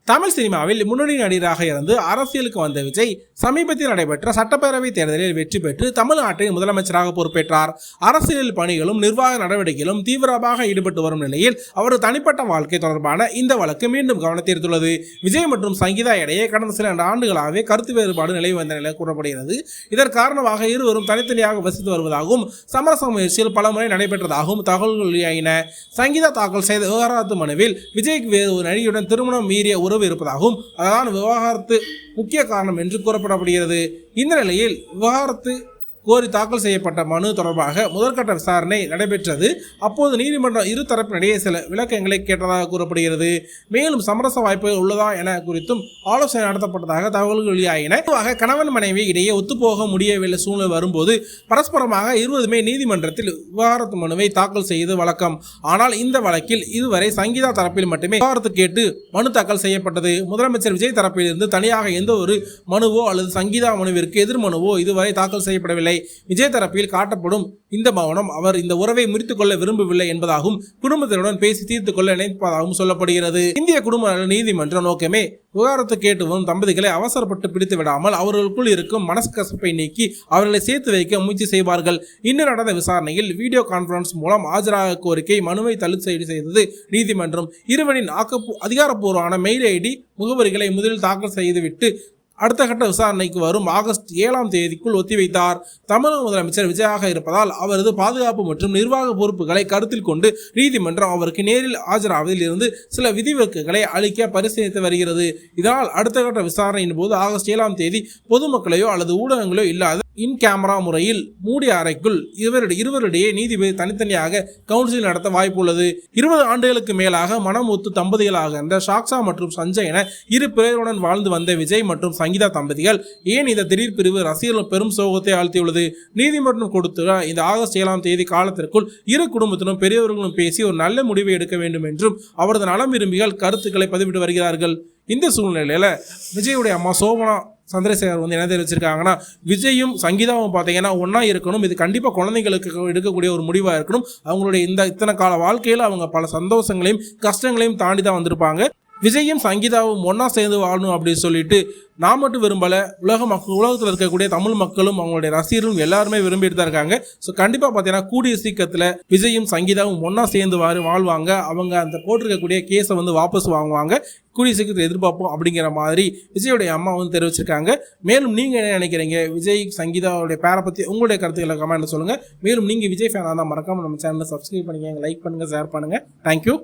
தமிழ் சினிமாவில் முன்னணி நடிகராக இருந்து அரசியலுக்கு வந்த விஜய் சமீபத்தில் நடைபெற்ற சட்டப்பேரவை தேர்தலில் வெற்றி பெற்று தமிழ்நாட்டின் முதலமைச்சராக பொறுப்பேற்றார். அரசியல் பணிகளும் நிர்வாக நடவடிக்கைகளும் தீவிரமாக ஈடுபட்டு வரும் நிலையில் அவரது தனிப்பட்ட வாழ்க்கை தொடர்பான இந்த வழக்கு மீண்டும் கவனத்தை ஈர்த்துள்ளது. விஜய் மற்றும் சங்கீதா இடையே கடந்த சில ஆண்டுகளாகவே கருத்து வேறுபாடு நிலவி வந்த நிலை கூறப்படுகிறது. இதன் காரணமாக இருவரும் தனித்தனியாக வசித்து வருவதாகவும் சமரச முயற்சியில் பலமுறை நடைபெற்றதாகவும் தகவல்கள் வெளியாகின. சங்கீதா தாக்கல் செய்த விவகாரத்து மனுவில் விஜய்க்கு வேறு ஒரு நடிகையுடன் திருமணம் மீறிய உறவு இருப்பதாகவும் அதான் விவகாரத்து முக்கிய காரணம் என்று கூறப்படப்படுகிறது. இந்த நிலையில் விவகாரத்து கோரி தாக்கல் செய்யப்பட்ட மனு தொடர்பாக முதற்கட்ட விசாரணை நடைபெற்றது. அப்போது நீதிமன்றம் இரு தரப்பினிடையே சில விளக்கங்களை கேட்டதாக கூறப்படுகிறது. மேலும் சமரச வாய்ப்புகள் உள்ளதா என குறித்தும் ஆலோசனை நடத்தப்பட்டதாக தகவல்கள் வெளியாகின. பொதுவாக கணவன் மனைவி இடையே ஒத்துப்போக முடியவில்லை சூழ்நிலை வரும்போது பரஸ்பரமாக இருவருமே நீதிமன்றத்தில் விவகாரத்து மனுவை தாக்கல் செய்து வழக்கம். ஆனால் இந்த வழக்கில் இதுவரை சங்கீதா தரப்பில் மட்டுமே விவகாரத்து கேட்டு மனு தாக்கல் செய்யப்பட்டது. முதலமைச்சர் விஜய் தரப்பில் இருந்து தனியாக எந்த ஒரு மனுவோ அல்லது சங்கீதா மனுவிற்கு எதிர் மனுவோ இதுவரை தாக்கல் செய்யப்படவில்லை. விஜய் தரப்பில் காட்டப்படும் இந்த மௌனம் அவர் இந்த உறவை முறித்துக் கொள்ள விரும்பவில்லை என்பதாகவும் குடும்பத்தினுடன் பேசி தீர்த்துக் கொள்ள நினைப்பதாகவும் சொல்லப்படுகிறது. இந்திய குடும்ப நீதிமன்ற நோக்கமே விவகாரத்தை கேட்டு வரும் தம்பதிகளை அவசரப்பட்டு பிடித்து விடாமல் அவர்களுக்குள் இருக்கும் மனக்கசப்பை நீக்கி அவர்களை சேர்த்து வைக்க முயற்சி செய்வார்கள். இன்னும் நடந்த விசாரணையில் வீடியோ கான்பரன்ஸ் மூலம் ஆஜராக கோரிக்கை மனுவை தள்ளுபடி செய்தது நீதிமன்றம். இருவரின் அதிகாரப்பூர்வமான மெயில் ஐடி முகவரிகளை முதலில் தாக்கல் செய்துவிட்டு அடுத்த கட்ட விசாரணைக்கு வரும் ஆகஸ்ட் 7ஆம் தேதிக்குள் ஒத்திவைத்தார். தமிழக முதலமைச்சர் விஜயாக இருப்பதால் அவரது பாதுகாப்பு மற்றும் நிர்வாக பொறுப்புகளை கருத்தில் கொண்டு நீதிமன்றம் அவருக்கு நேரில் ஆஜராவதில் இருந்து சில விதிவிலக்குகளை அளிக்க பரிசீலித்து வருகிறது. இதனால் அடுத்த கட்ட விசாரணையின் போது ஆகஸ்ட் 7ஆம் தேதி பொதுமக்களையோ அல்லது ஊடகங்களோ இல்லாத இன் கேமரா முறையில் மூடிய அறைக்குள் இருவரிடையே நீதிபதி தனித்தனியாக கவுன்சில் நடத்த வாய்ப்புள்ளது. 20 ஆண்டுகளுக்கு மேலாக மனமூத்து தம்பதிகளாக இருந்த சாக்ஷா மற்றும் சஞ்சய் என இரு பிறருடன் வாழ்ந்து வந்த விஜய் மற்றும் சங்கீதா தம்பதிகள் ஏன் இந்த திடீர் பிரிவு ரசிகர்கள் பெரும் சோகத்தை ஆழ்த்தியுள்ளது. நீதிமன்றம் கொடுத்த இந்த ஆகஸ்ட் 7ஆம் தேதி காலத்திற்குள் இரு குடும்பத்திலும் பெரியவர்களும் பேசி ஒரு நல்ல முடிவை எடுக்க வேண்டும் என்றும் அவரது நலம் விரும்பிகள் கருத்துக்களை பதிவிட்டு வருகிறார்கள். இந்த சூழ்நிலையில விஜயுடைய அம்மா சோபனா சந்திரசேகர் என்ன தெரிவிச்சிருக்காங்கன்னா, விஜயும் சங்கீதாவும் பார்த்தீங்கன்னா ஒன்றா இருக்கணும். இது கண்டிப்பாக குழந்தைங்களுக்கு எடுக்கக்கூடிய ஒரு முடிவாக இருக்கணும். அவங்களுடைய இத்தனை கால வாழ்க்கையில் அவங்க பல சந்தோஷங்களையும் கஷ்டங்களையும் தாண்டி தான் வந்திருப்பாங்க. விஜயும் சங்கீதாவும் ஒன்றா சேர்ந்து வாழணும் அப்படின்னு சொல்லிட்டு நான் மட்டும் விரும்பலை, உலகத்தில் இருக்கக்கூடிய தமிழ் மக்களும் அவங்களுடைய ரசிகர்களும் எல்லாருமே விரும்பிட்டு தான் இருக்காங்க. ஸோ கண்டிப்பாக பார்த்தீங்கன்னா கூடிய சீக்கிரத்தில் விஜயும் சங்கீதாவும் ஒன்றா சேர்ந்து வாழ்வாங்க. அவங்க அந்த போட்டிருக்கக்கூடிய கேஸை வாபஸ் வாங்குவாங்க. கூடிய சீக்கிரத்தில் எதிர்பார்ப்போம் அப்படிங்கிற மாதிரி விஜயோடைய அம்மா தெரிவிச்சிருக்காங்க. மேலும் நீங்கள் என்ன நினைக்கிறீங்க? விஜய் சங்கீதாவுடைய பேரை பற்றி உங்களுடைய கருத்துக்களை கமெண்ட்ல சொல்லுங்கள். மேலும் நீங்கள் விஜய் ஃபேனாக தான் மறக்காமல் நம்ம சேனலை சப்ஸ்கிரைப் பண்ணிக்கங்க, லைக் பண்ணுங்கள், ஷேர் பண்ணுங்கள். தேங்க்யூ.